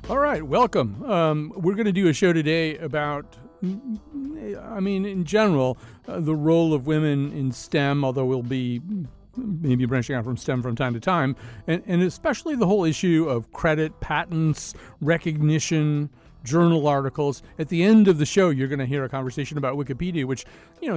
All right, welcome. We're going to do a show today about, in general, the role of women in STEM, although we'll be maybe branching out from STEM from time to time, and especially the whole issue of credit, patents, recognition, journal articles. At the end of the show, you're going to hear a conversation about Wikipedia, which,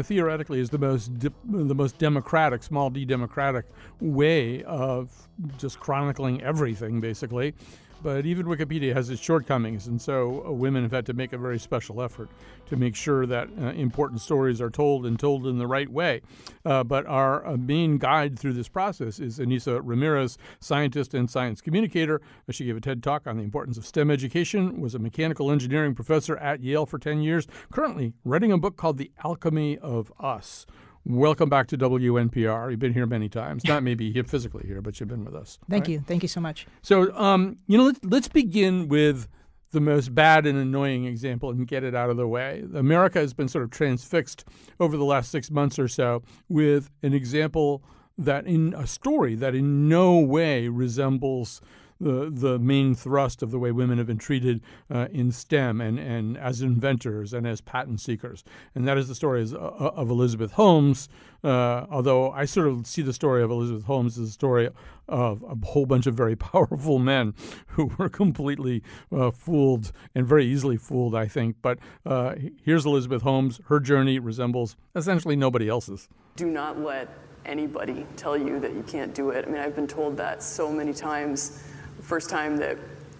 theoretically is the most democratic, small d democratic way of just chronicling everything, basically. But even Wikipedia has its shortcomings, and so women have had to make a very special effort to make sure that important stories are told and told in the right way. But our main guide through this process is Anissa Ramirez, scientist and science communicator. She gave a TED Talk on the importance of STEM education, was a mechanical engineering professor at Yale for 10 years, currently writing a book called The Alchemy of Us. Welcome back to WNPR. You've been here many times. Not maybe physically here, but you've been with us. Thank you. Thank you so much. So, let's begin with the most bad and annoying example and get it out of the way. America has been sort of transfixed over the last 6 months or so with an example that in a story that in no way resembles the main thrust of the way women have been treated in STEM and as inventors and as patent seekers. And that is the story of Elizabeth Holmes, although I sort of see the story of Elizabeth Holmes as a story of a whole bunch of very powerful men who were completely fooled and very easily fooled, I think. But here's Elizabeth Holmes. Her journey resembles essentially nobody else's. Do not let anybody tell you that you can't do it. I mean, I've been told that so many times. The first time that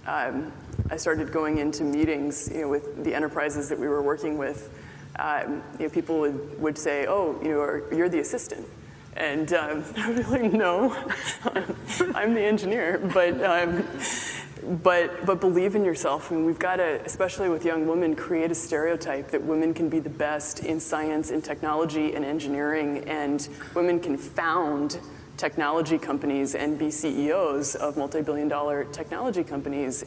I started going into meetings, with the enterprises that we were working with, people would say, "Oh, you're the assistant," and I would be like, "No, I'm the engineer." But believe in yourself. I mean, we've got to, especially with young women, create a stereotype that women can be the best in science, in technology, and engineering, and women can found technology companies and be CEOs of multi-billion-dollar technology companies.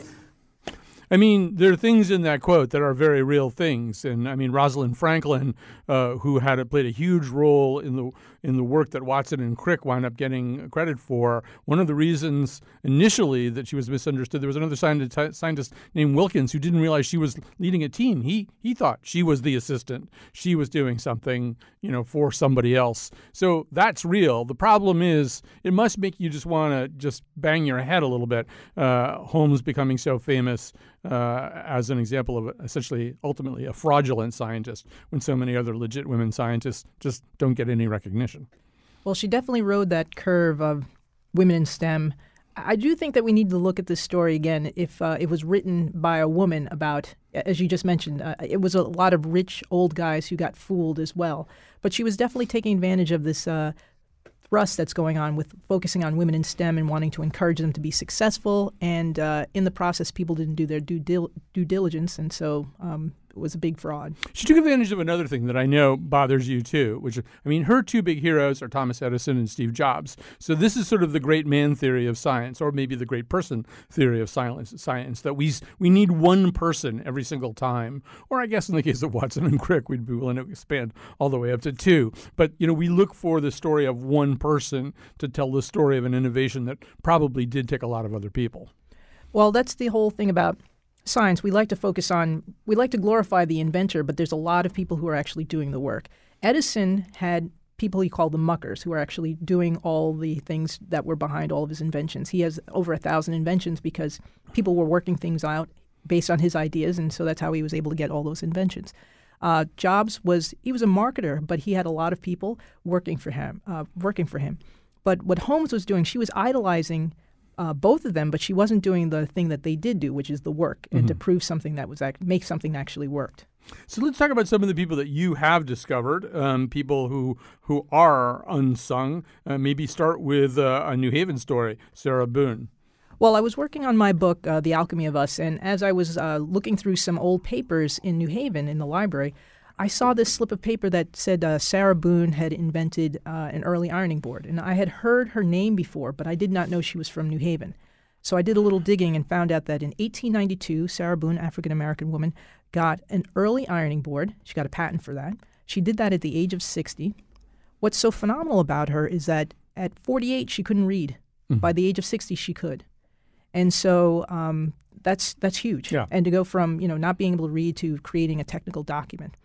I mean, there are things in that quote that are very real things. And I mean, Rosalind Franklin, who played a huge role in the work that Watson and Crick wound up getting credit for, one of the reasons initially that she was misunderstood, there was another scientist named Wilkins who didn't realize she was leading a team. He thought she was the assistant. She was doing something, for somebody else. So that's real. The problem is it must make you just want to just bang your head a little bit. Holmes becoming so famous as an example of essentially, ultimately, a fraudulent scientist when so many other legit women scientists just don't get any recognition. Well, she definitely rode that curve of women in STEM. I do think that we need to look at this story again if it was written by a woman about, as you just mentioned, it was a lot of rich old guys who got fooled as well. But she was definitely taking advantage of this thrust that's going on with focusing on women in STEM and wanting to encourage them to be successful. And in the process, people didn't do their due diligence, and so it was a big fraud. She took advantage of another thing that I know bothers you too, which, her two big heroes are Thomas Edison and Steve Jobs. So this is sort of the great man theory of science, or maybe the great person theory of science, that we need one person every single time. Or I guess in the case of Watson and Crick, we'd be willing to expand all the way up to two. But, we look for the story of one person to tell the story of an innovation that probably did take a lot of other people. Well, that's the whole thing about science. We like to glorify the inventor, but there's a lot of people who are actually doing the work. Edison had people he called the muckers who are actually doing all the things that were behind all of his inventions. He has over 1,000 inventions because people were working things out based on his ideas, and so that's how he was able to get all those inventions. Jobs was a marketer, but he had a lot of people working for him. But what Holmes was doing, she was idolizing both of them, but she wasn't doing the thing that they did do, which is the work, and to prove something that was make something that actually worked. So let's talk about some of the people that you have discovered, people who are unsung. Maybe start with a New Haven story, Sarah Boone. Well, I was working on my book, The Alchemy of Us, and as I was looking through some old papers in New Haven in the library, I saw this slip of paper that said Sarah Boone had invented an early ironing board. And I had heard her name before, but I did not know she was from New Haven. So I did a little digging and found out that in 1892, Sarah Boone, African-American woman, got an early ironing board. She got a patent for that. She did that at the age of 60. What's so phenomenal about her is that at 48, she couldn't read. By the age of 60, she could. And so that's huge. Yeah. And to go from not being able to read to creating a technical document.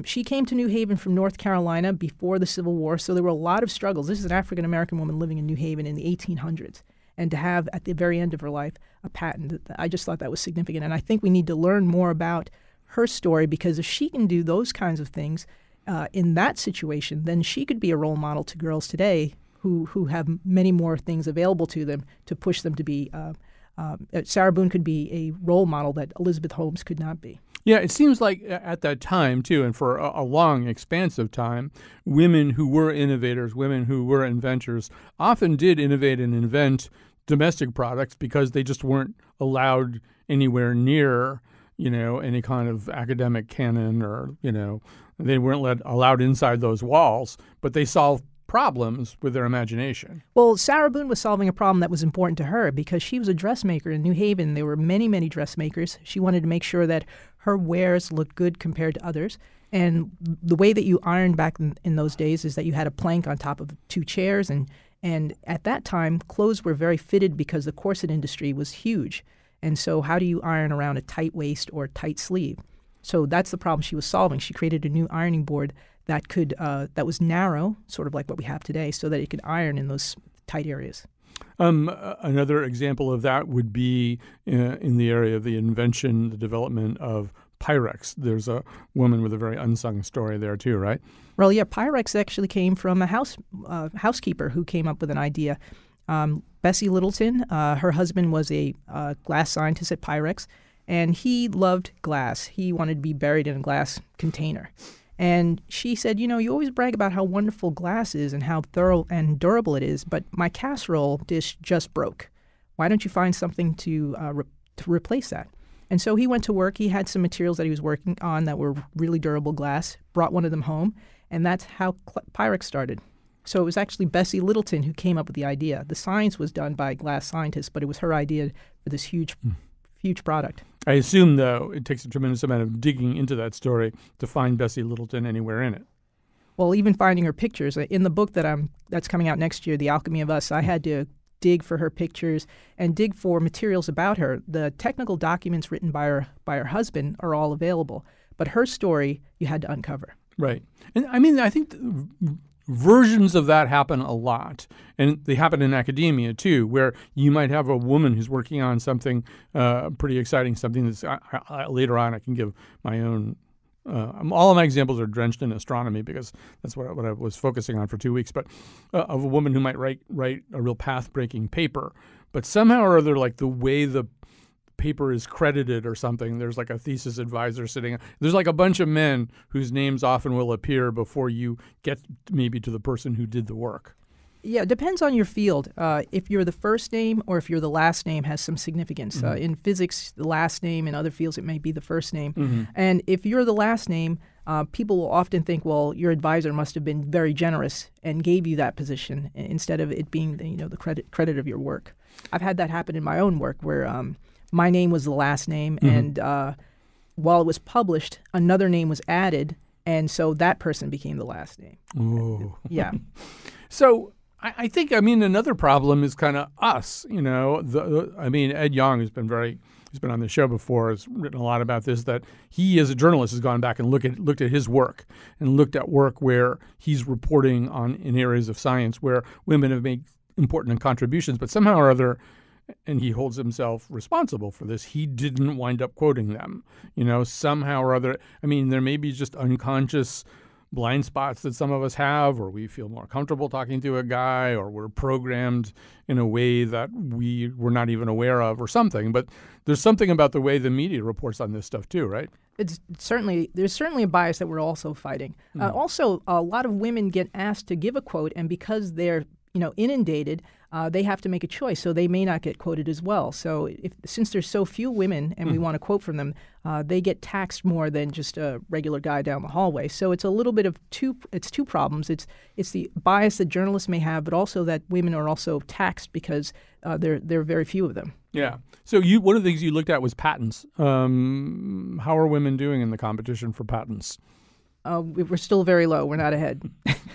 She came to New Haven from North Carolina before the Civil War, so there were a lot of struggles. This is an African-American woman living in New Haven in the 1800s. And to have, at the very end of her life, a patent, I just thought that was significant. And I think we need to learn more about her story, because if she can do those kinds of things in that situation, then she could be a role model to girls today who have many more things available to them to push them to be Sarah Boone could be a role model that Elizabeth Holmes could not be. Yeah, it seems like at that time, too, and for a long, expansive time, women who were innovators, women who were inventors, often did innovate and invent domestic products because they just weren't allowed anywhere near, any kind of academic canon, or, they weren't allowed inside those walls, but they solved problems with their imagination. Well, Sarah Boone was solving a problem that was important to her because she was a dressmaker in New Haven. There were many, many dressmakers. She wanted to make sure that her wares looked good compared to others. And the way that you ironed back in those days is that you had a plank on top of two chairs. And at that time, clothes were very fitted because the corset industry was huge. And so how do you iron around a tight waist or tight sleeve? So that's the problem she was solving. She created a new ironing board that was narrow, sort of like what we have today, so that it could iron in those tight areas. Another example of that would be in the area of the invention, the development of Pyrex. There's a woman with a very unsung story there too, right? Well, yeah, Pyrex actually came from a housekeeper who came up with an idea. Bessie Littleton, her husband was a glass scientist at Pyrex, and he loved glass. He wanted to be buried in a glass container. And she said, you always brag about how wonderful glass is and how thorough and durable it is, but my casserole dish just broke. Why don't you find something to replace that? And so he went to work. He had some materials that he was working on that were really durable glass, brought one of them home, and that's how Pyrex started. So it was actually Bessie Littleton who came up with the idea. The science was done by glass scientists, but it was her idea for this huge product. I assume, though, it takes a tremendous amount of digging into that story to find Bessie Littleton anywhere in it. Well, even finding her pictures. In the book that's coming out next year, The Alchemy of Us, I had to dig for her pictures and dig for materials about her. The technical documents written by her husband are all available, but her story you had to uncover. Right. And I think versions of that happen a lot, and they happen in academia too, where you might have a woman who's working on something pretty exciting, something that's later on I can give my own. All of my examples are drenched in astronomy because that's what I was focusing on for 2 weeks. But of a woman who might write a real path-breaking paper, but somehow or other, like the way the paper is credited or something, there's like a thesis advisor sitting. There's like a bunch of men whose names often will appear before you get maybe to the person who did the work. Yeah, it depends on your field. If you're the first name or if you're the last name has some significance. Mm-hmm. In physics, the last name. In other fields, it may be the first name. Mm-hmm. And if you're the last name, people will often think, well, your advisor must have been very generous and gave you that position instead of it being the credit of your work. I've had that happen in my own work where my name was the last name, Mm-hmm. and while it was published, another name was added, and so that person became the last name. Ooh. Yeah. So I think another problem is kind of us. Ed Yong, who's been on the show before, has written a lot about this. That he, as a journalist, has gone back and looked at his work and looked at work where he's reporting on in areas of science where women have made important contributions, but somehow or other. And he holds himself responsible for this. He didn't wind up quoting them, somehow or other. There may be just unconscious blind spots that some of us have, or we feel more comfortable talking to a guy, or we're programmed in a way that we were not even aware of or something. But there's something about the way the media reports on this stuff too, right? There's certainly a bias that we're also fighting. Also, a lot of women get asked to give a quote, and because they're inundated, they have to make a choice, so they may not get quoted as well. So since there's so few women and we want to quote from them, they get taxed more than just a regular guy down the hallway. So it's a little bit of two problems. It's the bias that journalists may have, but also that women are also taxed because there are very few of them. Yeah. So one of the things you looked at was patents. How are women doing in the competition for patents? We're still very low. We're not ahead.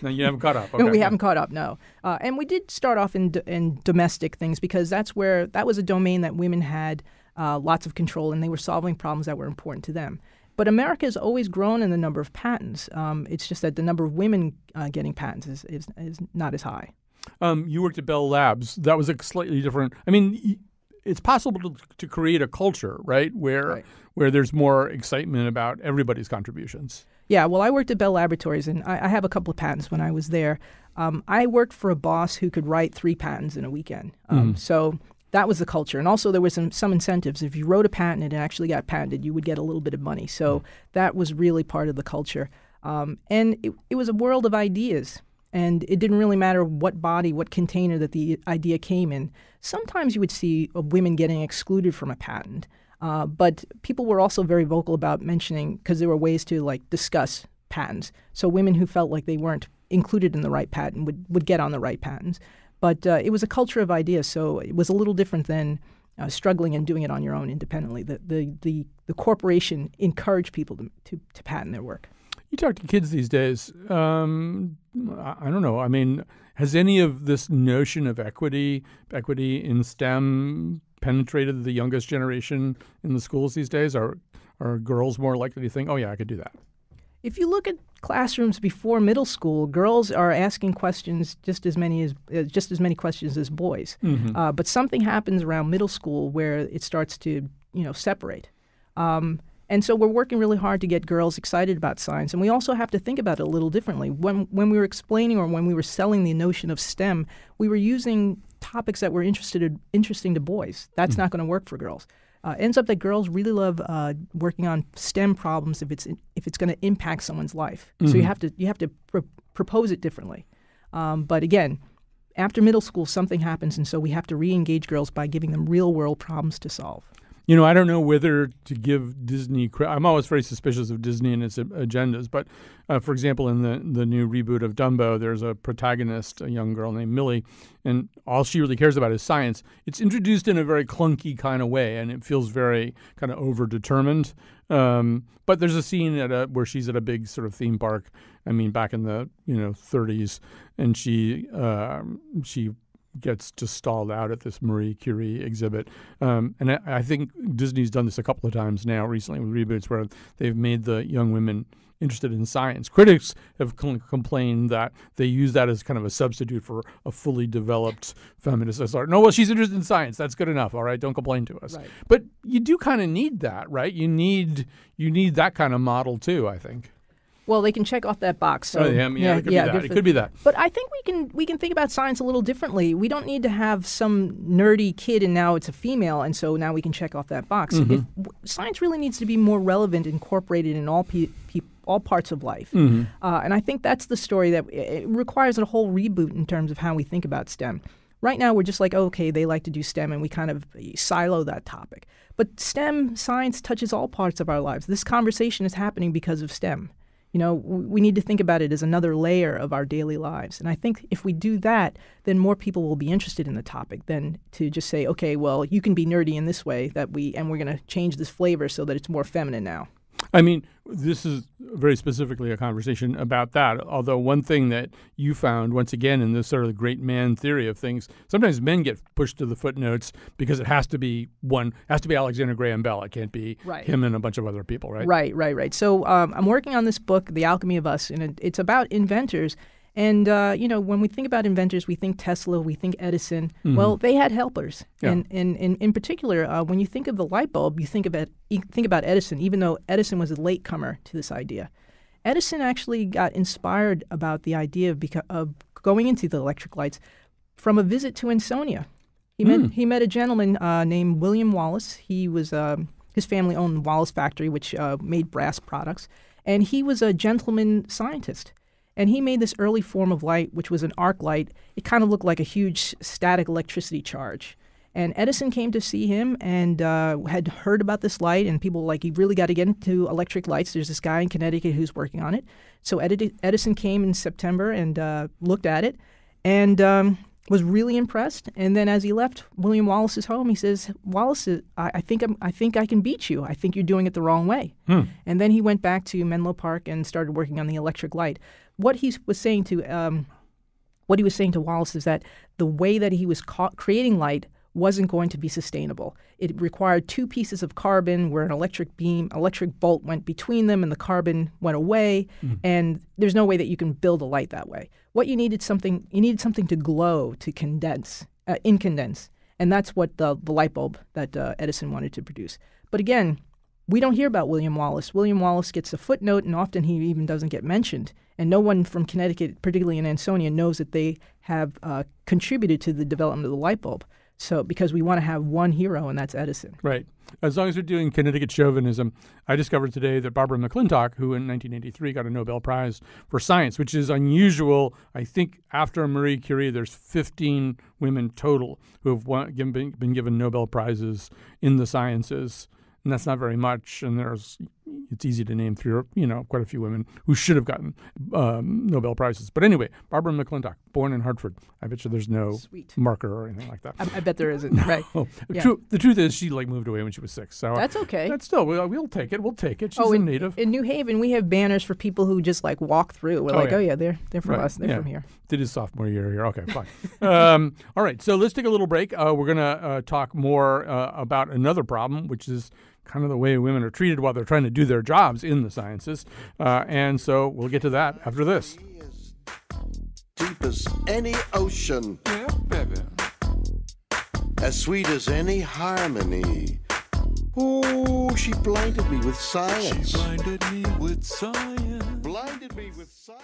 No, you haven't caught up. No, Okay, we yeah. haven't caught up, no. And we did start off in domestic things because that was a domain that women had lots of control, and they were solving problems that were important to them. But America has always grown in the number of patents. It's just that the number of women getting patents is not as high. You worked at Bell Labs. That was a slightly different. I mean, it's possible to create a culture, right, where there's more excitement about everybody's contributions. Yeah, well, I worked at Bell Laboratories, and I have a couple of patents when I was there. I worked for a boss who could write 3 patents in a weekend. So that was the culture. And also there was some incentives. If you wrote a patent and it actually got patented, you would get a little bit of money. So that was really part of the culture. And it was a world of ideas. And it didn't really matter what body, what container that the idea came in. Sometimes you would see women getting excluded from a patent. But people were also very vocal about mentioning, because there were ways to discuss patents. So women who felt like they weren't included in the right patent would get on the right patents. But it was a culture of ideas, so it was a little different than struggling and doing it on your own independently. The corporation encouraged people to patent their work. You talk to kids these days. I don't know. I mean, has any of this notion of equity in STEM penetrated the youngest generation in the schools these days? Are girls more likely to think, oh, yeah, I could do that? If you look at classrooms before middle school, girls are asking questions just as many questions as boys. Mm-hmm. But something happens around middle school where it starts to separate. And so we're working really hard to get girls excited about science. And we also have to think about it a little differently. When we were explaining or when we were selling the notion of STEM, we were using topics that were interesting to boys. That's not going to work for girls. Ends up that girls really love working on STEM problems if it's going to impact someone's life. Mm-hmm. So you have to propose it differently. But again, after middle school, something happens, and so we have to re-engage girls by giving them real-world problems to solve. I don't know whether to give Disney credit. I'm always very suspicious of Disney and its agendas. But, for example, in the new reboot of Dumbo, there's a protagonist, a young girl named Millie, and all she really cares about is science. It's introduced in a very clunky kind of way, and it feels very kind of over-determined. But there's a scene where she's at a big sort of theme park, I mean, back in the 30s, and she gets just stalled out at this Marie Curie exhibit. And I think Disney's done this a couple of times now recently with reboots where they've made the young women interested in science. Critics have complained that they use that as kind of a substitute for a fully developed feminist art. No, well, she's interested in science. That's good enough. All right, don't complain to us. Right. But you do kind of need that, right? You need that kind of model too, I think. Well, they can check off that box. So, it could be that. But I think we can think about science a little differently. We don't need to have some nerdy kid and now it's a female, and so now we can check off that box. Mm-hmm. Science really needs to be more relevant, incorporated in all parts of life. Mm-hmm. And I think that's the story that it requires a whole reboot in terms of how we think about STEM. Right now, we're just like, okay, they like to do STEM, and we kind of silo that topic. But STEM science touches all parts of our lives. This conversation is happening because of STEM. We need to think about it as another layer of our daily lives. And I think if we do that, then more people will be interested in the topic than to just say, okay, well, you can be nerdy in this way and we're going to change this flavor so that it's more feminine now. I mean, this is very specifically a conversation about that. Although one thing that you found, once again, in this sort of great man theory of things, sometimes men get pushed to the footnotes because it has to be Alexander Graham Bell. It can't be him and a bunch of other people, right? Right. So I'm working on this book, The Alchemy of Us, and it's about inventors. And, when we think about inventors, we think Tesla, we think Edison. Mm-hmm. Well, they had helpers. Yeah. And in particular, when you think of the light bulb, you think about Edison, even though Edison was a latecomer to this idea. Edison actually got inspired about the idea of going into the electric lights from a visit to Ansonia. He met a gentleman named William Wallace. He was his family owned the Wallace factory, which made brass products. And he was a gentleman scientist. And he made this early form of light, which was an arc light. It kind of looked like a huge static electricity charge. And Edison came to see him and had heard about this light, and people were like, you really got to get into electric lights. There's this guy in Connecticut who's working on it. So Edison came in September and looked at it. And was really impressed. And then as he left William Wallace's home, he says, Wallace, I think I can beat you. I think you're doing it the wrong way. And then he went back to Menlo Park and started working on the electric light. What he was saying to Wallace is that the way that he was creating light wasn't going to be sustainable. It required two pieces of carbon where an electric bolt went between them and the carbon went away, and there's no way that you can build a light that way. What you needed something to glow, to incondense, and that's what the light bulb that Edison wanted to produce. But again, we don't hear about William Wallace. William Wallace gets a footnote, and often he even doesn't get mentioned. And no one from Connecticut, particularly in Ansonia, knows that they have contributed to the development of the light bulb. So because we want to have one hero, and that's Edison. Right. As long as we're doing Connecticut chauvinism, I discovered today that Barbara McClintock, who in 1983 got a Nobel Prize for Science, which is unusual. I think after Marie Curie, there's 15 women total who have been given Nobel Prizes in the sciences. And that's not very much. And it's easy to name quite a few women who should have gotten Nobel Prizes. But anyway, Barbara McClintock, born in Hartford. I bet you there's no marker or anything like that. I bet there isn't. No. Right. Yeah. The truth is, she moved away when she was 6. So that's okay. That's still we'll take it. We'll take it. She's a native. In New Haven, we have banners for people who just walk through. We're they're from us. They're from here. Did his sophomore year here. Okay, fine. All right. So let's take a little break. We're gonna talk more about another problem, which is kind of the way women are treated while they're trying to do their jobs in the sciences. And so we'll get to that after this. Deep as any ocean. Yeah, baby. As sweet as any harmony. Oh, she blinded me with science. She blinded me with science. Blinded me with science.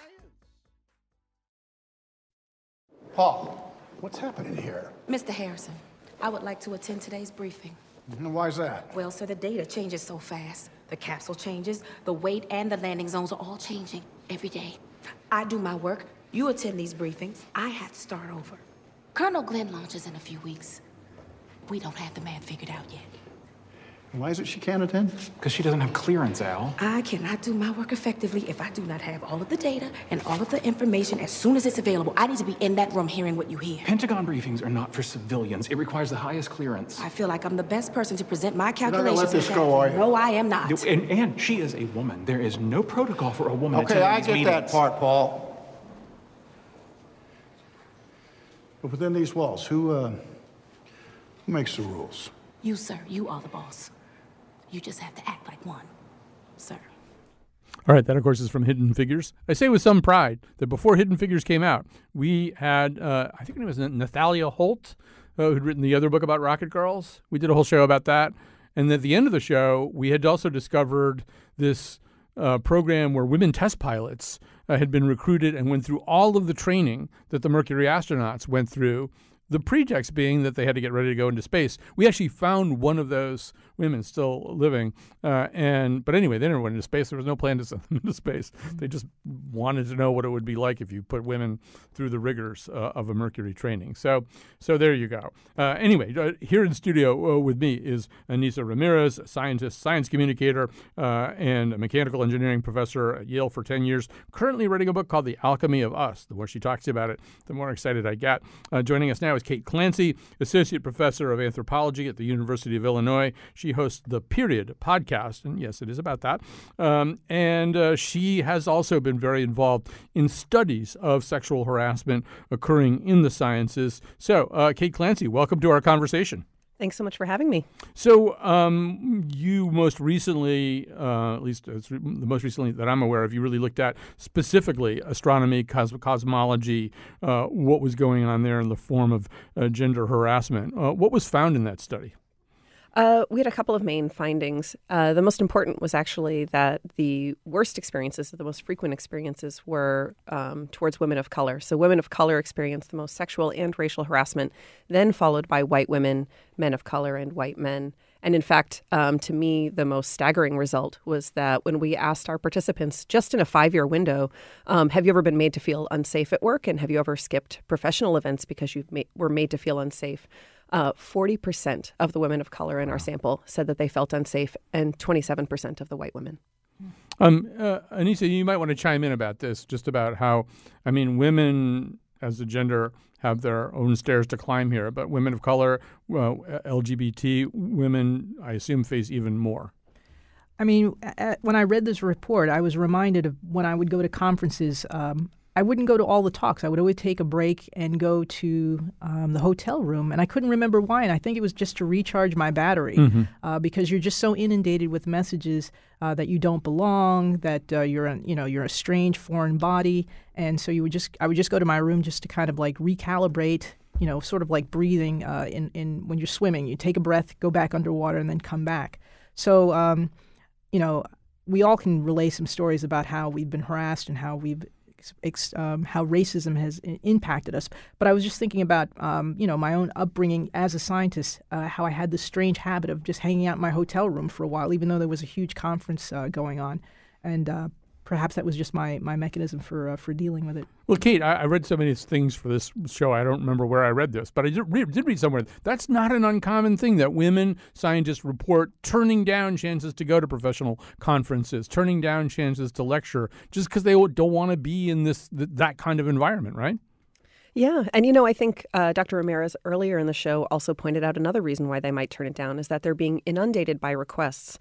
Paul, what's happening here? Mr. Harrison, I would like to attend today's briefing. Why's that? Well, sir, the data changes so fast. The capsule changes, the weight and the landing zones are all changing every day. I do my work, you attend these briefings, I have to start over. Colonel Glenn launches in a few weeks. We don't have the math figured out yet. Why is it she can't attend? Because she doesn't have clearance, Al. I cannot do my work effectively if I do not have all of the data and all of the information as soon as it's available. I need to be in that room hearing what you hear. Pentagon briefings are not for civilians. It requires the highest clearance. I feel like I'm the best person to present my You're not calculations. gonna let this go, are you? No, I am not. And she is a woman. There is no protocol for a woman to Okay, attend I these get meetings. that part, Paul. But within these walls, who makes the rules? You, sir. You are the boss. You just have to act like one, sir. All right, that, of course, is from Hidden Figures. I say with some pride that before Hidden Figures came out, we had, I think her name was Nathalia Holt, who'd written the other book about rocket girls. We did a whole show about that. And at the end of the show, we had also discovered this program where women test pilots had been recruited and went through all of the training that the Mercury astronauts went through, the pretext being that they had to get ready to go into space. We actually found one of those women still living. But anyway, they never went into space. There was no plan to send them into space. They just wanted to know what it would be like if you put women through the rigors of a Mercury training. So there you go. Anyway, here in studio with me is Anissa Ramirez, a scientist, science communicator, and a mechanical engineering professor at Yale for 10 years, currently writing a book called The Alchemy of Us. The more she talks about it, the more excited I get. Joining us now is Kate Clancy, associate professor of anthropology at the University of Illinois. She hosts the Period podcast, and yes, it is about that. And she has also been very involved in studies of sexual harassment occurring in the sciences. So, Kate Clancy, welcome to our conversation. Thanks so much for having me. So you most recently, at least the most recently that I'm aware of, you really looked at specifically astronomy, cosmology, what was going on there in the form of gender harassment. What was found in that study? We had a couple of main findings. The most important was actually that the worst experiences, the most frequent experiences, were towards women of color. So women of color experienced the most sexual and racial harassment, then followed by white women, men of color, and white men. And in fact, to me, the most staggering result was that when we asked our participants, just in a 5-year window, have you ever been made to feel unsafe at work? And have you ever skipped professional events because you were made to feel unsafe? 40% of the women of color in our sample said that they felt unsafe, and 27% of the white women. Anissa, you might want to chime in about this, just about how, women as a gender have their own stairs to climb here. But women of color, LGBT women, I assume, face even more. I mean, when I read this report, I was reminded of when I would go to conferences. I wouldn't go to all the talks. I would always take a break and go to the hotel room, and I couldn't remember why. And I think it was just to recharge my battery, because you're just so inundated with messages that you don't belong, that you're a strange foreign body, and so I would just go to my room just to kind of like recalibrate. Sort of like breathing in when you're swimming. You take a breath, go back underwater, and then come back. So, we all can relay some stories about how we've been harassed and how how racism has impacted us. But I was just thinking about, my own upbringing as a scientist, how I had this strange habit of just hanging out in my hotel room for a while, even though there was a huge conference going on. And perhaps that was just my mechanism for dealing with it. Well, Kate, I read so many things for this show. I don't remember where I read this, but I did read somewhere. That's not an uncommon thing that women scientists report turning down chances to go to professional conferences, turning down chances to lecture, just because they don't want to be in that kind of environment, right? Yeah. And, I think Dr. Ramirez earlier in the show also pointed out another reason why they might turn it down is that they're being inundated by requests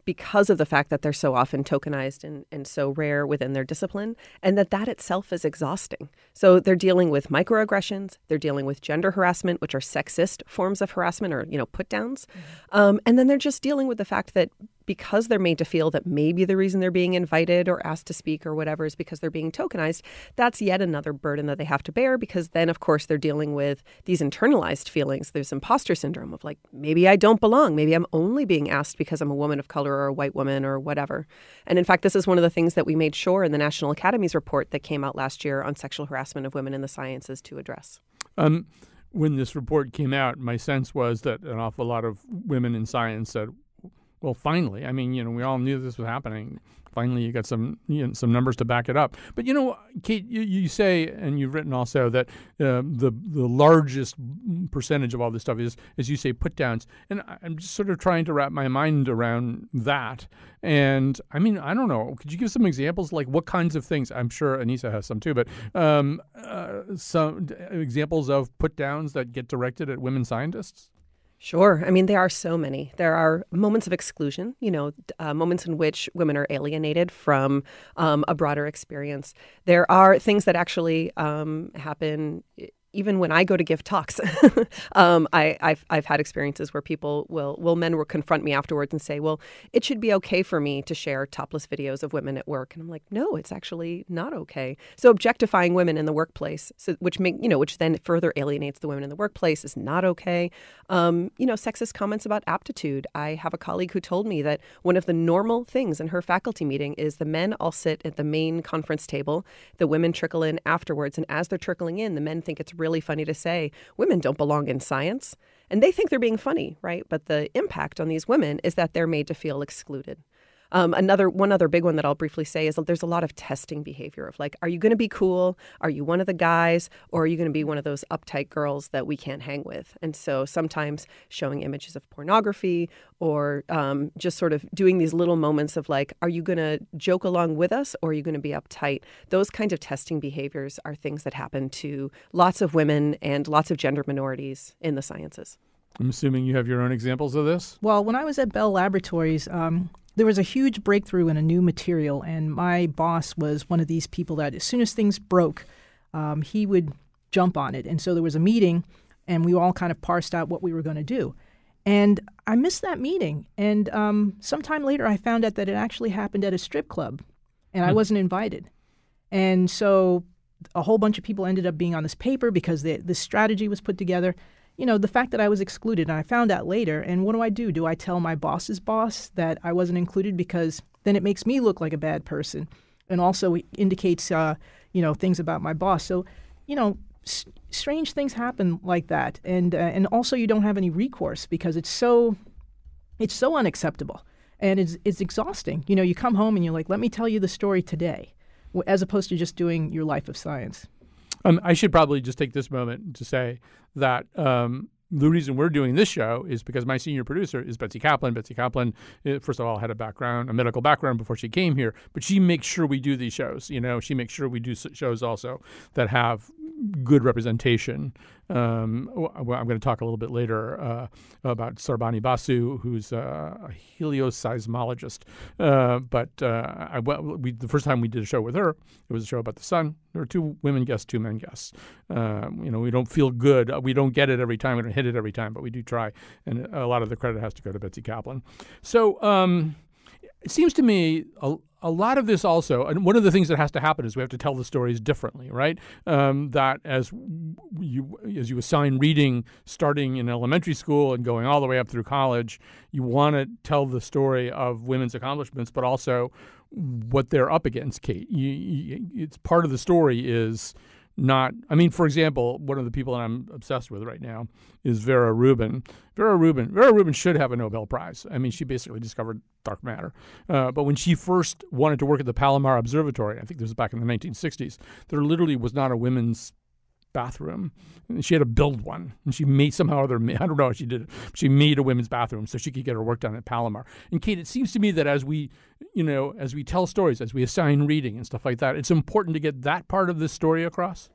because of the fact that they're so often tokenized and so rare within their discipline, and that itself is exhausting. So they're dealing with microaggressions. They're dealing with gender harassment, which are sexist forms of harassment or, put downs. And then they're just dealing with the fact that because they're made to feel that maybe the reason they're being invited or asked to speak or whatever is because they're being tokenized, that's yet another burden that they have to bear, because then, of course, they're dealing with these internalized feelings. There's imposter syndrome of like, maybe I don't belong. Maybe I'm only being asked because I'm a woman of color or a white woman or whatever. And in fact, this is one of the things that we made sure in the National Academy's report that came out last year on sexual harassment of women in the sciences to address. When this report came out, my sense was that an awful lot of women in science said, well, finally, I mean, we all knew this was happening. Finally, you got some numbers to back it up. But, Kate, you say, and you've written also, that the largest percentage of all this stuff is, as you say, put downs. And I'm just sort of trying to wrap my mind around that. And, I mean, I don't know. Could you give some examples, like what kinds of things? I'm sure Anissa has some too, but some examples of put downs that get directed at women scientists? Sure. I mean, there are so many. There are moments of exclusion, moments in which women are alienated from a broader experience. There are things that actually happen even when I go to give talks. I've had experiences where men will confront me afterwards and say, well, it should be okay for me to share topless videos of women at work. And I'm like, no, it's actually not okay. So objectifying women in the workplace, which then further alienates the women in the workplace, is not okay. Sexist comments about aptitude. I have a colleague who told me that one of the normal things in her faculty meeting is the men all sit at the main conference table, the women trickle in afterwards, and as they're trickling in, the men think it's really funny to say, women don't belong in science. And they think they're being funny, right? But the impact on these women is that they're made to feel excluded. One other big one that I'll briefly say is that there's a lot of testing behavior of like, are you going to be cool? Are you one of the guys? Or are you going to be one of those uptight girls that we can't hang with? And so sometimes showing images of pornography or just sort of doing these little moments of like, are you going to joke along with us or are you going to be uptight? Those kinds of testing behaviors are things that happen to lots of women and lots of gender minorities in the sciences. I'm assuming you have your own examples of this? Well, when I was at Bell Laboratories, there was a huge breakthrough in a new material, and my boss was one of these people that as soon as things broke, he would jump on it. And so there was a meeting, and we all kind of parsed out what we were going to do. And I missed that meeting. And sometime later, I found out that it actually happened at a strip club, and I wasn't invited. And so a whole bunch of people ended up being on this paper because this strategy was put together. The fact that I was excluded, and I found out later, and what do? Do I tell my boss's boss that I wasn't included? Because then it makes me look like a bad person and also indicates, things about my boss. So, strange things happen like that. And also you don't have any recourse because it's so unacceptable and it's exhausting. You come home and you're like, let me tell you the story today, as opposed to just doing your life of science. I should probably just take this moment to say that the reason we're doing this show is because my senior producer is Betsy Kaplan. Betsy Kaplan, first of all, had a medical background before she came here, but she makes sure we do these shows. She makes sure we do shows also that have good representation. I'm going to talk a little bit later about Sarbani Basu, who's a helioseismologist. But the first time we did a show with her, it was a show about the sun. There were 2 women guests, 2 men guests. We don't feel good. We don't get it every time. We don't hit it every time, but we do try. And a lot of the credit has to go to Betsy Kaplan. So it seems to me a lot of this also, and one of the things that has to happen is we have to tell the stories differently, right? That as you assign reading starting in elementary school and going all the way up through college, you want to tell the story of women's accomplishments, but also what they're up against, Kate. It's part of the story is not, for example, one of the people that I'm obsessed with right now is Vera Rubin. Vera Rubin should have a Nobel Prize. She basically discovered dark matter. But when she first wanted to work at the Palomar Observatory, I think this was back in the 1960s, there literally was not a women's bathroom. She had to build one. And she made I don't know how she did it. She made a women's bathroom so she could get her work done at Palomar. And Kate, it seems to me that as we tell stories, as we assign reading and stuff like that, it's important to get that part of this story across.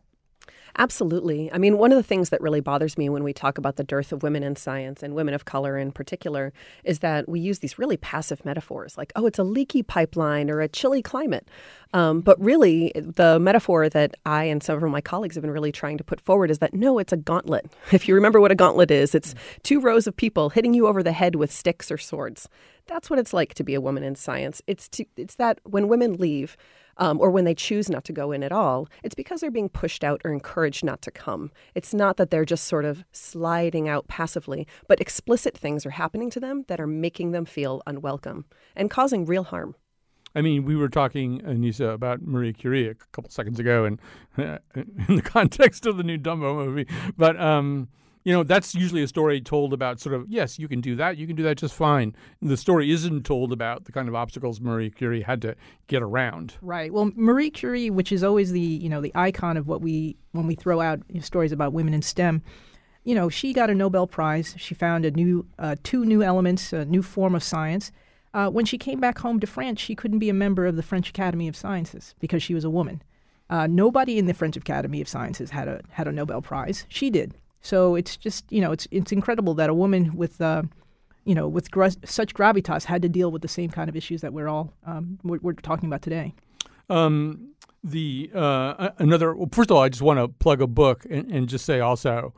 Absolutely. One of the things that really bothers me when we talk about the dearth of women in science and women of color in particular is that we use these really passive metaphors like, oh, it's a leaky pipeline or a chilly climate. But really, the metaphor that I and some of my colleagues have been really trying to put forward is that, no, it's a gauntlet. If you remember what a gauntlet is, it's 2 rows of people hitting you over the head with sticks or swords. That's what it's like to be a woman in science. It's that when women leave, or when they choose not to go in at all, it's because they're being pushed out or encouraged not to come. It's not that they're just sort of sliding out passively, but explicit things are happening to them that are making them feel unwelcome and causing real harm. We were talking, Anissa, about Marie Curie a couple seconds ago in the context of the new Dumbo movie. But that's usually a story told about sort of, yes, you can do that just fine. The story isn't told about the kind of obstacles Marie Curie had to get around. Right. Well, Marie Curie, which is always the icon of when we throw out stories about women in STEM, she got a Nobel Prize. She found 2 new elements, a new form of science. When she came back home to France, she couldn't be a member of the French Academy of Sciences because she was a woman. Nobody in the French Academy of Sciences had a Nobel Prize. She did. So it's just, it's incredible that a woman with such gravitas had to deal with the same kind of issues that we're talking about today. First of all, I just want to plug a book and just say also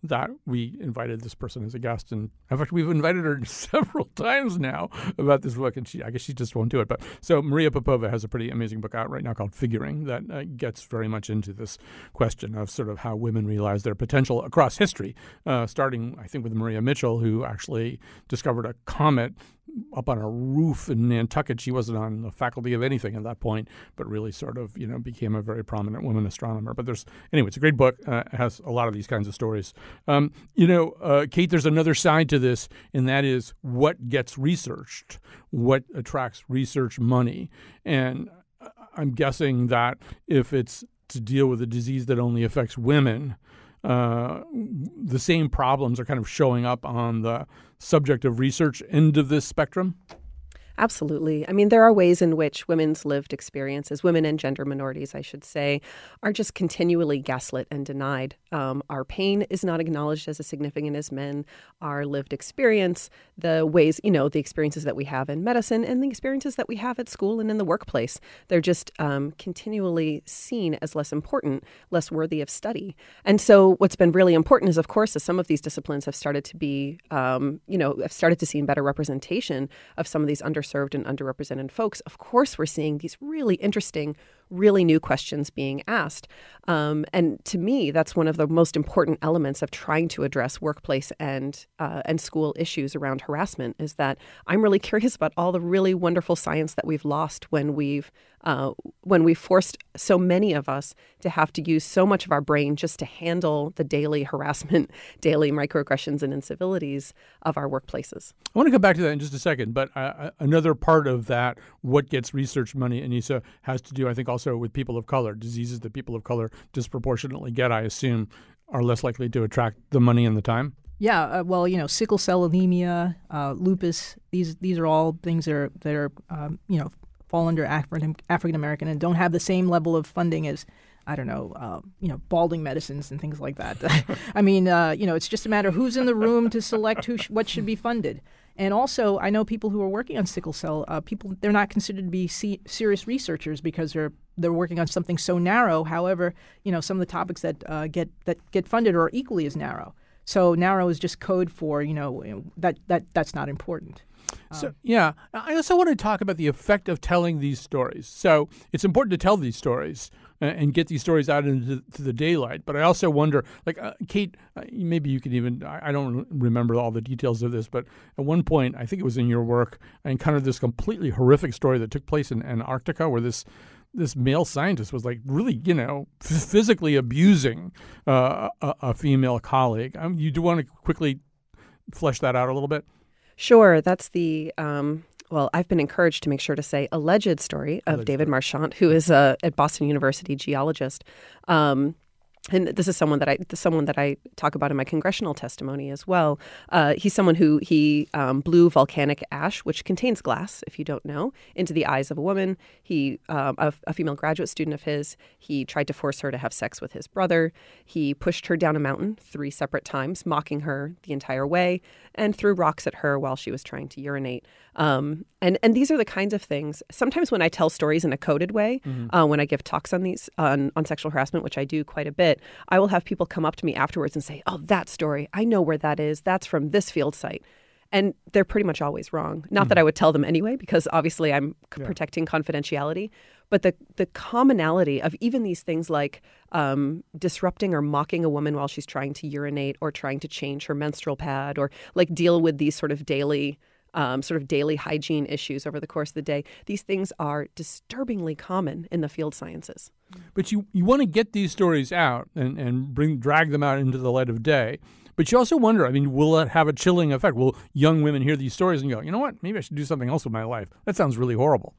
that we invited this person as a guest. And in fact, we've invited her several times now about this book, and I guess she just won't do it. But so Maria Popova has a pretty amazing book out right now called Figuring that gets very much into this question of sort of how women realize their potential across history, starting, I think, with Maria Mitchell, who actually discovered a comet up on a roof in Nantucket. She wasn't on the faculty of anything at that point, but really sort of, became a very prominent woman astronomer. But it's a great book. It has a lot of these kinds of stories. Kate, there's another side to this, and that is what gets researched, what attracts research money. And I'm guessing that if it's to deal with a disease that only affects women, the same problems are kind of showing up on the subject of research end of this spectrum? Absolutely. There are ways in which women's lived experiences, women and gender minorities, I should say, are just continually gaslit and denied. Our pain is not acknowledged as significant as men. Our lived experience, the ways, the experiences that we have in medicine and the experiences that we have at school and in the workplace, they're just continually seen as less important, less worthy of study. And so what's been really important is, of course, as some of these disciplines have started to be, have started to see better representation of some of these underserved and underrepresented folks, of course, we're seeing these really interesting, really new questions being asked. And to me, that's one of the most important elements of trying to address workplace and school issues around harassment is that I'm really curious about all the really wonderful science that we've lost when we've forced so many of us to have to use so much of our brain just to handle the daily harassment, daily microaggressions and incivilities of our workplaces. I want to come back to that in just a second, but another part of that, what gets research money, Anissa, has to do, I think, also with people of color. Diseases that people of color disproportionately get, I assume, are less likely to attract the money and the time. Yeah, well, sickle cell anemia, lupus. These are all things that are fall under African American and don't have the same level of funding as, I don't know, balding medicines and things like that. I mean, it's just a matter of who's in the room to select what should be funded. And also, I know people who are working on sickle cell. They're not considered to be serious researchers because they're working on something so narrow. However, some of the topics that get funded are equally as narrow. So narrow is just code for that's not important. So yeah, I also want to talk about the effect of telling these stories. So it's important to tell these stories and get these stories out into the daylight. But I also wonder, like Kate, maybe you can even, I don't remember all the details of this, but at one point, I think it was in your work, I encountered this completely horrific story that took place in Antarctica where this male scientist was like really, physically abusing a female colleague. You do want to quickly flesh that out a little bit? Sure. That's the, I've been encouraged to make sure to say alleged story of David Marchant, who is at Boston University geologist. And this is someone that I talk about in my congressional testimony as well. He's someone who blew volcanic ash, which contains glass, if you don't know, into the eyes of a woman. A female graduate student of his, he tried to force her to have sex with his brother. He pushed her down a mountain 3 separate times, mocking her the entire way, and threw rocks at her while she was trying to urinate. And these are the kinds of things. Sometimes when I tell stories in a coded way, when I give talks on these on sexual harassment, which I do quite a bit, I will have people come up to me afterwards and say, "Oh, that story, I know where that is. That's from this field site." And they're pretty much always wrong. Not that I would tell them anyway, because obviously I'm protecting confidentiality. But the commonality of even these things like disrupting or mocking a woman while she's trying to urinate or trying to change her menstrual pad or like deal with these sort of daily hygiene issues over the course of the day. These things are disturbingly common in the field sciences. But you want to get these stories out and drag them out into the light of day. But you also wonder, will it have a chilling effect? Will young women hear these stories and go, you know what, maybe I should do something else with my life? That sounds really horrible.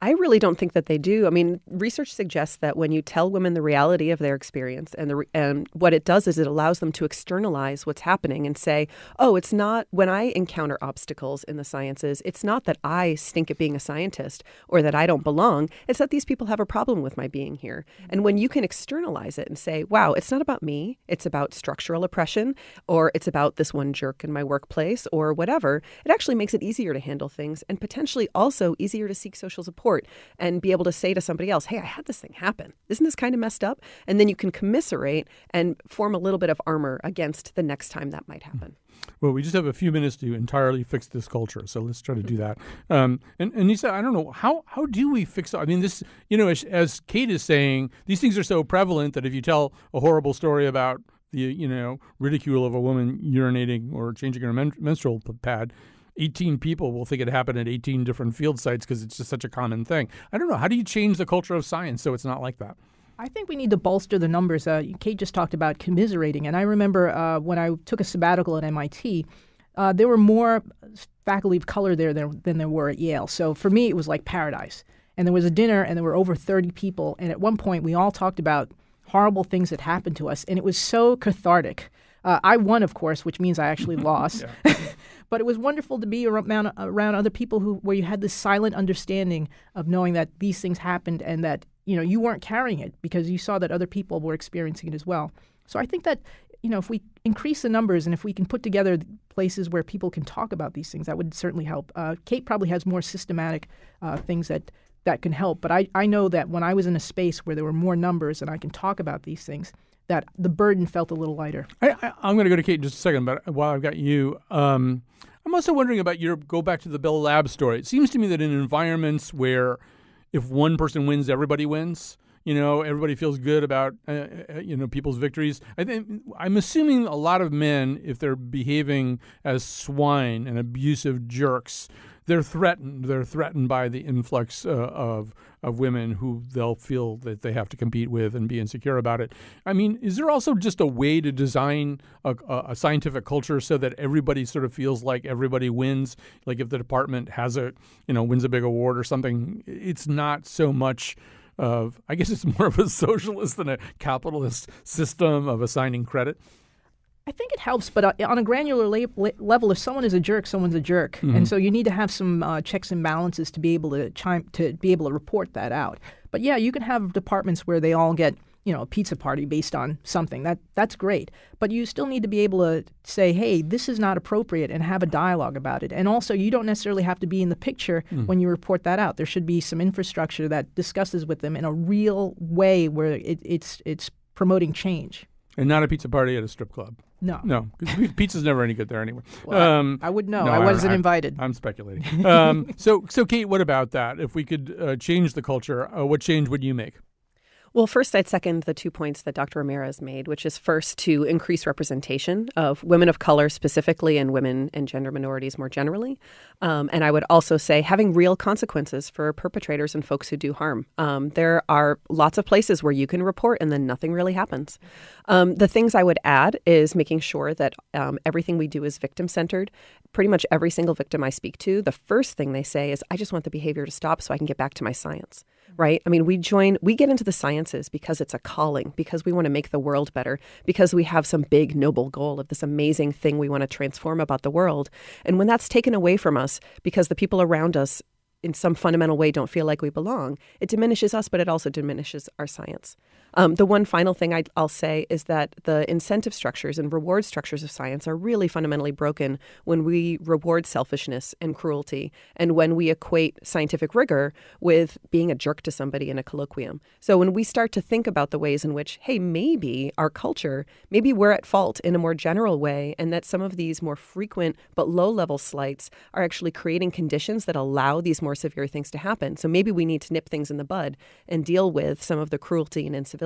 I really don't think that they do. Research suggests that when you tell women the reality of their experience and what it does is it allows them to externalize what's happening and say, oh, it's not when I encounter obstacles in the sciences, it's not that I stink at being a scientist or that I don't belong. It's that these people have a problem with my being here. And when you can externalize it and say, wow, it's not about me, it's about structural oppression, or it's about this one jerk in my workplace or whatever, it actually makes it easier to handle things and potentially also easier to seek social support and be able to say to somebody else, hey, I had this thing happen. Isn't this kind of messed up? And then you can commiserate and form a little bit of armor against the next time that might happen. Well, we just have a few minutes to entirely fix this culture, so let's try to do that. And Nisa, I don't know, how do we fix it? This, as Kate is saying, these things are so prevalent that if you tell a horrible story about the, ridicule of a woman urinating or changing her menstrual pad, 18 people will think it happened at 18 different field sites because it's just such a common thing. I don't know. How do you change the culture of science so it's not like that? I think we need to bolster the numbers. Kate just talked about commiserating. And I remember when I took a sabbatical at MIT, there were more faculty of color there than there were at Yale. So for me, it was like paradise. And there was a dinner, and there were over 30 people. And at one point, we all talked about horrible things that happened to us. And it was so cathartic. I won, of course, which means I actually lost. But it was wonderful to be around other people where you had this silent understanding of knowing that these things happened and that you weren't carrying it because you saw that other people were experiencing it as well. So I think that if we increase the numbers and if we can put together places where people can talk about these things, that would certainly help. Kate probably has more systematic things that can help. But I know that when I was in a space where there were more numbers and I can talk about these things, that the burden felt a little lighter. I'm going to go to Kate in just a second, but while I've got you, I'm also wondering about go back to the Bell Labs story. It seems to me that in environments where if one person wins, everybody wins, everybody feels good about, people's victories. I'm assuming a lot of men, if they're behaving as swine and abusive jerks, they're threatened. They're threatened by the influx of women who they'll feel that they have to compete with and be insecure about it. Is there also just a way to design a scientific culture so that everybody sort of feels like everybody wins? Like if the department has wins a big award or something, it's not so much of, I guess it's more of a socialist than a capitalist system of assigning credit. I think it helps, but on a granular level, if someone is a jerk, someone's a jerk, and so you need to have some checks and balances to be able to report that out. But yeah, you can have departments where they all get a pizza party based on something. That's great, but you still need to be able to say, hey, this is not appropriate, and have a dialogue about it. And also, you don't necessarily have to be in the picture when you report that out. There should be some infrastructure that discusses with them in a real way where it's promoting change. And not a pizza party at a strip club. No, because pizza's never any good there anyway. Well, I would know. No, I wasn't invited. I'm speculating. So Kate, what about that? If we could change the culture, what change would you make? Well, first, I'd second the 2 points that Dr. Ramirez made, which is first to increase representation of women of color specifically and women and gender minorities more generally. And I would also say having real consequences for perpetrators and folks who do harm. There are lots of places where you can report and then nothing really happens. The things I would add is making sure that everything we do is victim-centered. Pretty much every single victim I speak to, the first thing they say is, I just want the behavior to stop so I can get back to my science. Right? I mean, we get into the sciences because it's a calling, because we want to make the world better, because we have some big noble goal of this amazing thing we want to transform about the world. And when that's taken away from us because the people around us in some fundamental way don't feel like we belong, it diminishes us, but it also diminishes our science. The one final thing I'll say is that the incentive structures and reward structures of science are really fundamentally broken when we reward selfishness and cruelty and when we equate scientific rigor with being a jerk to somebody in a colloquium. So when we start to think about the ways in which, hey, maybe our culture, maybe we're at fault in a more general way, and that some of these more frequent but low-level slights are actually creating conditions that allow these more severe things to happen. So maybe we need to nip things in the bud and deal with some of the cruelty and incivility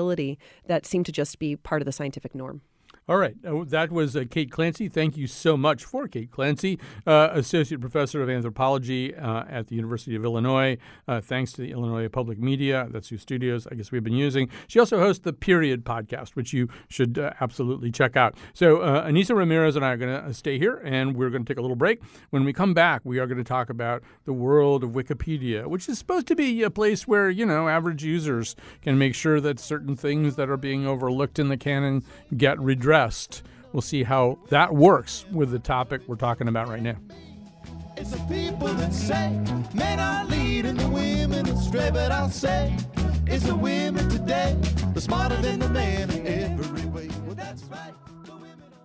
that seem to just be part of the scientific norm. All right. That was Kate Clancy. Thank you so much for Kate Clancy, Associate Professor of Anthropology at the University of Illinois. Thanks to the Illinois Public Media. That's whose studios I guess we've been using. She also hosts the Period podcast, which you should absolutely check out. So Anissa Ramirez and I are going to stay here, and we're going to take a little break. When we come back, we are going to talk about the world of Wikipedia, which is supposed to be a place where, average users can make sure that certain things that are being overlooked in the canon get redressed. We'll see how that works with the topic we're talking about right now. It's the people that say men are leading the women astray, but I'll say it's the women today, the smarter than the men in every way. Well, that's right. The women are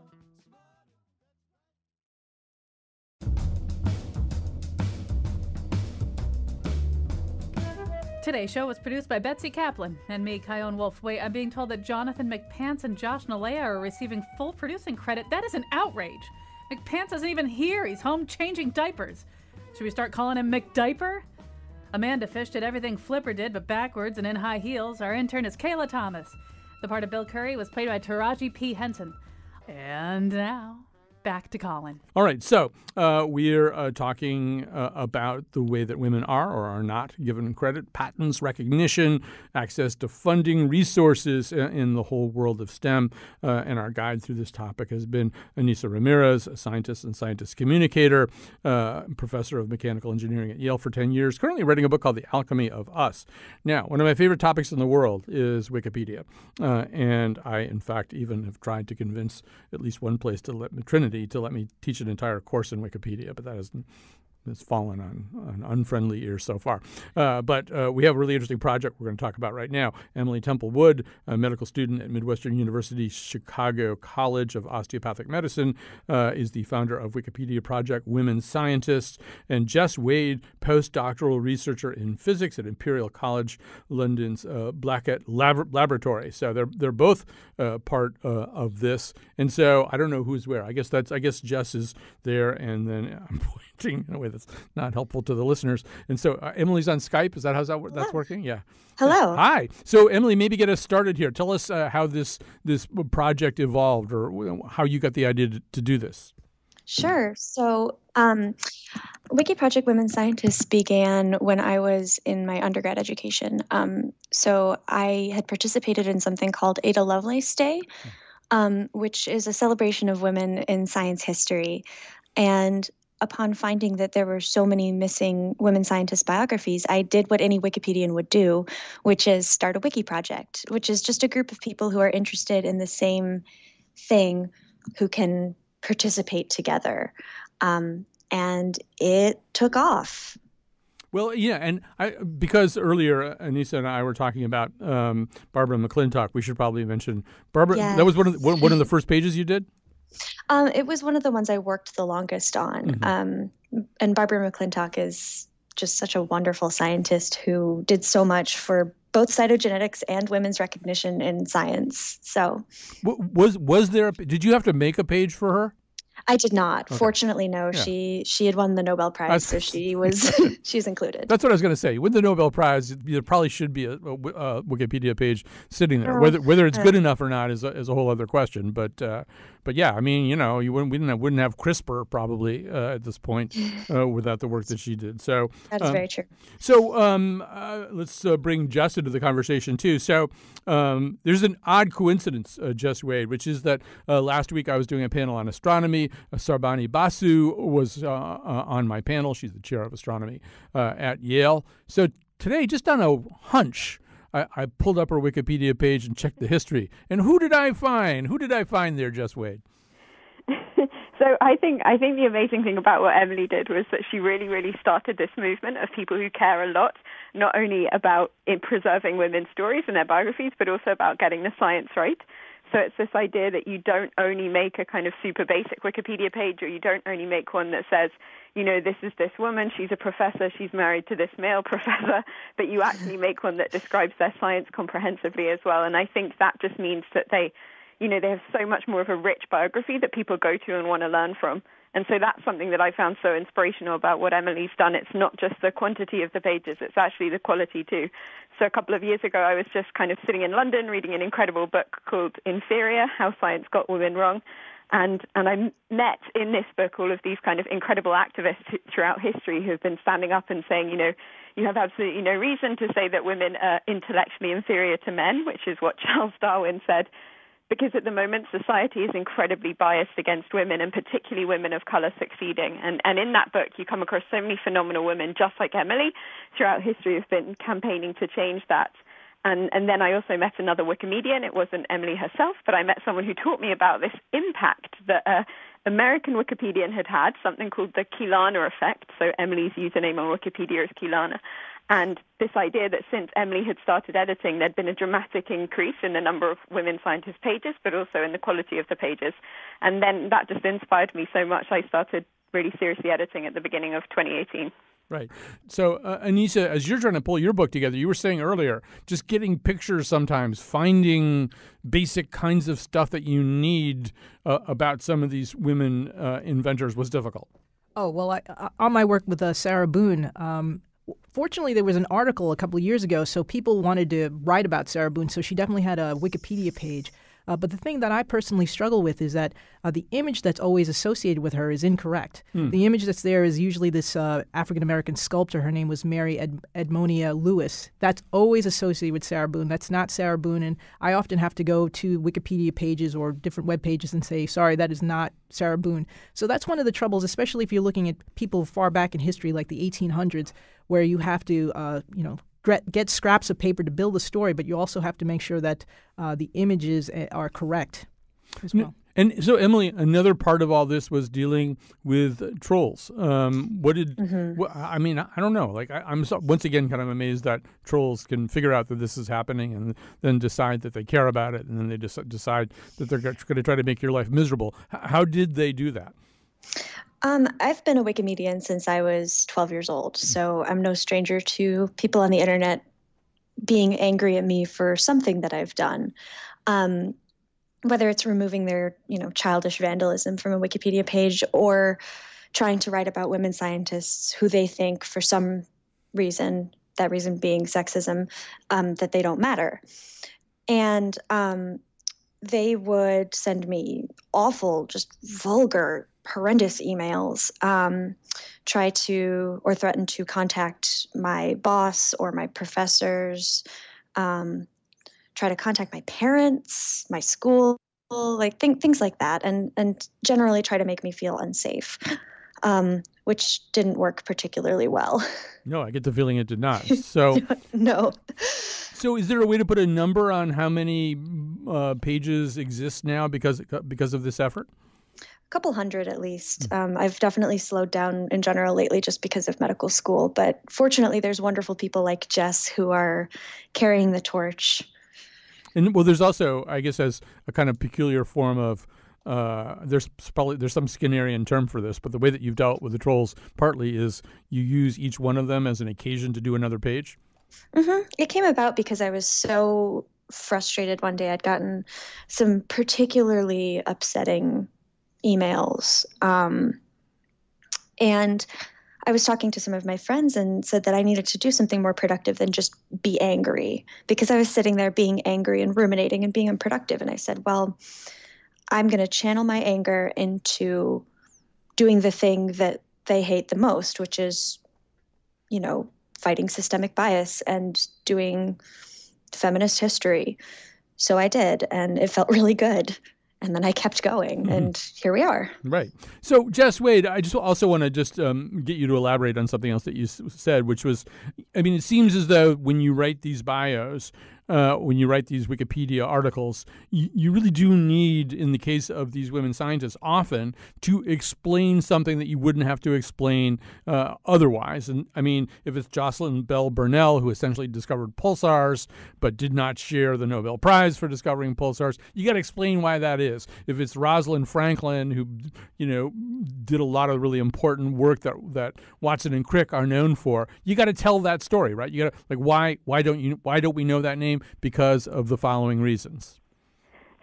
Today's show was produced by Betsy Kaplan and me, Kyone Wolf. Wait, I'm being told that Jonathan McPants and Josh Nalea are receiving full producing credit. That is an outrage. McPants isn't even here. He's home changing diapers. Should we start calling him McDiaper? Amanda Fish did everything Flipper did, but backwards and in high heels. Our intern is Kayla Thomas. The part of Bill Curry was played by Taraji P. Henson. And now, back to Colin. All right, so we're talking about the way that women are or are not given credit, patents, recognition, access to funding, resources in the whole world of STEM. And our guide through this topic has been Anissa Ramirez, a scientist and scientist communicator, professor of mechanical engineering at Yale for 10 years, currently writing a book called The Alchemy of Us. Now, one of my favorite topics in the world is Wikipedia. And I, in fact, even have tried to convince at least one place Trinity to let me teach an entire course in Wikipedia, but that hasn't It's fallen on unfriendly ears so far. But we have a really interesting project we're going to talk about right now. Emily Temple Wood, a medical student at Midwestern University Chicago College of Osteopathic Medicine, is the founder of Wikipedia Project Women Scientists. And Jess Wade, postdoctoral researcher in physics at Imperial College London's Blackett Laboratory. So they're both part of this. And so I don't know who's where. I guess Jess is there, and then I'm pointing in a way that's not helpful to the listeners. And so Emily's on Skype. Is that that's working? Yeah. Hello. Hi. So Emily, maybe get us started here. Tell us how this project evolved, or how you got the idea to do this. Sure. So Wiki Project Women Scientists began when I was in my undergrad education. So I had participated in something called Ada Lovelace Day, which is a celebration of women in science history. And upon finding that there were so many missing women scientist biographies, I did what any Wikipedian would do, which is start a wiki project, which is just a group of people who are interested in the same thing, who can participate together. And it took off. Well, yeah, and because earlier Anissa and I were talking about Barbara McClintock, we should probably mention Barbara. Yes. That was one of the first pages you did? It was one of the ones I worked the longest on. And Barbara McClintock is just such a wonderful scientist who did so much for both cytogenetics and women's recognition in science. So, was there? Did you have to make a page for her? I did not. Okay. Fortunately, no. Yeah. She had won the Nobel Prize, so she was she's included. That's what I was going to say. With the Nobel Prize, there probably should be a Wikipedia page sitting there. Whether it's good enough or not is a whole other question. But yeah, I mean, you wouldn't have CRISPR probably at this point without the work that she did. So that is very true. So let's bring Jess into the conversation too. So there's an odd coincidence, Jess Wade, which is that last week I was doing a panel on astronomy. Sarbani Basu was on my panel. She's the chair of astronomy at Yale. So today, just on a hunch, I pulled up her Wikipedia page and checked the history. And who did I find? Who did I find there, Jess Wade? So I think the amazing thing about what Emily did was that she really, really started this movement of people who care a lot, not only about preserving women's stories and their biographies, but also about getting the science right. So it's this idea that you don't only make a kind of super basic Wikipedia page, or you don't only make one that says, this is this woman, she's a professor, she's married to this male professor, but you actually make one that describes their science comprehensively as well. And I think that just means that they have so much more of a rich biography that people go to and want to learn from. And so that's something that I found so inspirational about what Emily's done. It's not just the quantity of the pages, it's actually the quality too. So a couple of years ago, I was just kind of sitting in London reading an incredible book called Inferior, How Science Got Women Wrong. And I met in this book all of these kind of incredible activists throughout history who have been standing up and saying, you have absolutely no reason to say that women are intellectually inferior to men, which is what Charles Darwin said. Because at the moment, society is incredibly biased against women, and particularly women of color succeeding. And in that book, you come across so many phenomenal women, just like Emily, throughout history have been campaigning to change that. And then I also met another Wikimedian. It wasn't Emily herself, but I met someone who taught me about this impact that American Wikipedian had, something called the Keelana effect. So Emily's username on Wikipedia is Keelana. And this idea that since Emily had started editing, there'd been a dramatic increase in the number of women scientist pages, but also in the quality of the pages. And then that just inspired me so much. I started really seriously editing at the beginning of 2018. Right. So, Anissa, as you're trying to pull your book together, you were saying earlier, just getting pictures sometimes, finding basic kinds of stuff that you need about some of these women inventors was difficult. Oh, well, on my work with Sarah Boone, fortunately, there was an article a couple of years ago, so people wanted to write about Sarah Boone, so she definitely had a Wikipedia page. But the thing that I personally struggle with is that the image that's always associated with her is incorrect. The image that's there is usually this African-American sculptor. Her name was Mary Edmonia Lewis. That's always associated with Sarah Boone. That's not Sarah Boone, and I often have to go to Wikipedia pages or different web pages and say, sorry, that is not Sarah Boone. So that's one of the troubles, especially if you're looking at people far back in history, like the 1800s, where you have to, get scraps of paper to build a story, but you also have to make sure that the images are correct as well. And so, Emily, another part of all this was dealing with trolls. I mean, I don't know. Like, I'm once again kind of amazed that trolls can figure out that this is happening and then decide that they care about it, and then they decide that they're going to try to make your life miserable. How did they do that? I've been a Wikimedian since I was 12 years old, so I'm no stranger to people on the internet being angry at me for something that I've done. Whether it's removing their, childish vandalism from a Wikipedia page or trying to write about women scientists who they think for some reason, that reason being sexism, that they don't matter. And they would send me awful, just vulgar, horrendous emails, try to or threaten to contact my boss or my professors, try to contact my parents, my school, like things like that, and generally try to make me feel unsafe, which didn't work particularly well. No, I get the feeling it did not. So no. So is there a way to put a number on how many pages exist now because of this effort? A couple hundred at least. I've definitely slowed down in general lately just because of medical school. But fortunately, there's wonderful people like Jess who are carrying the torch. And well, there's also, I guess, as a kind of peculiar form of there's some Skinnerian term for this, but the way that you've dealt with the trolls partly is you use each one of them as an occasion to do another page. Mm-hmm. It came about because I was so frustrated one day. I'd gotten some particularly upsetting emails. And I was talking to some of my friends and said that I needed to do something more productive than just be angry, because I was sitting there being angry and ruminating and being unproductive. And I said, well, I'm going to channel my anger into doing the thing that they hate the most, which is, fighting systemic bias and doing feminist history. So I did, and it felt really good. And then I kept going, and here we are. Right. So, Jess Wade, I just also want to get you to elaborate on something else that you said, which was, it seems as though when you write these bios, when you write these Wikipedia articles, you really do need, in the case of these women scientists, often to explain something that you wouldn't have to explain otherwise. And if it's Jocelyn Bell Burnell, who essentially discovered pulsars but did not share the Nobel Prize for discovering pulsars, you got to explain why that is. If it's Rosalind Franklin, who did a lot of really important work that Watson and Crick are known for, you got to tell that story, right? You got to why don't we know that name? Because of the following reasons.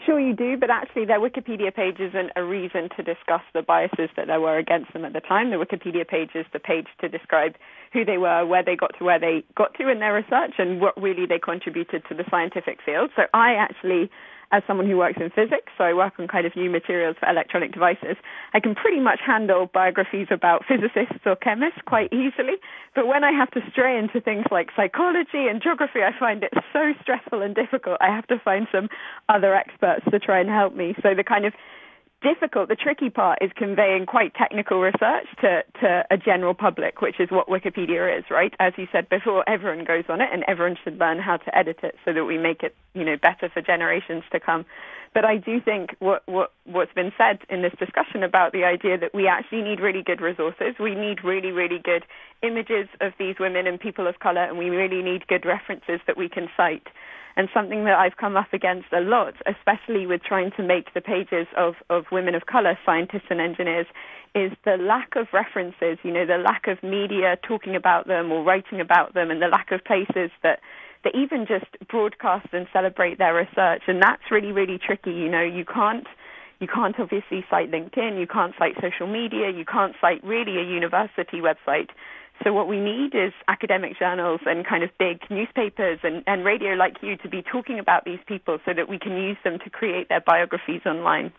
Sure you do, but actually their Wikipedia page isn't a reason to discuss the biases that there were against them at the time. The Wikipedia page is the page to describe who they were, where they got to in their research, and what really they contributed to the scientific field. So I actually, as someone who works in physics, so I work on kind of new materials for electronic devices, I can pretty much handle biographies about physicists or chemists quite easily. But when I have to stray into things like psychology and geography, I find it so stressful and difficult. I have to find some other experts to try and help me. So the tricky part is conveying quite technical research to a general public, which is what Wikipedia is, right? As you said before, everyone goes on it, and everyone should learn how to edit it so that we make it, better for generations to come. But I do think what's been said in this discussion about the idea that we actually need really good resources, we need really, really good images of these women and people of color, and we really need good references that we can cite. And something that I've come up against a lot, especially with trying to make the pages of women of color, scientists and engineers, is the lack of references, the lack of media talking about them or writing about them, and the lack of places that even just broadcast and celebrate their research. And that's really, really tricky. You can't obviously cite LinkedIn, you can't cite social media, you can't cite really a university website. So what we need is academic journals and kind of big newspapers and radio like you to be talking about these people so that we can use them to create their biographies online.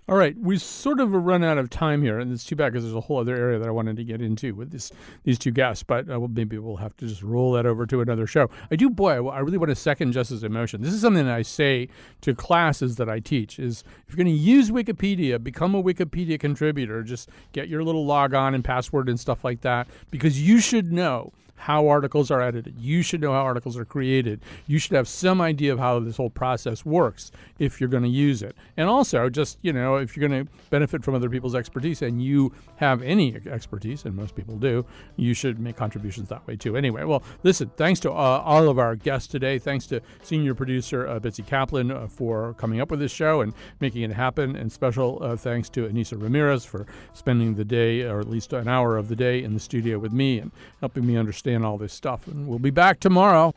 All right, we sort of run out of time here, and it's too bad because there's a whole other area that I wanted to get into with these two guests, but maybe we'll have to just roll that over to another show. I really want to second Jess's emotion. This is something that I say to classes that I teach, is if you're going to use Wikipedia, become a Wikipedia contributor. Just get your little log-on and password and stuff like that, because you should know how articles are edited. You should know how articles are created. You should have some idea of how this whole process works if you're going to use it. And also, just, if you're going to benefit from other people's expertise and you have any expertise, and most people do, you should make contributions that way too. Anyway, well, listen, thanks to all of our guests today. Thanks to senior producer Betsy Kaplan for coming up with this show and making it happen. And special thanks to Anissa Ramirez for spending the day, or at least an hour of the day, in the studio with me and helping me understand all this stuff. And we'll be back tomorrow.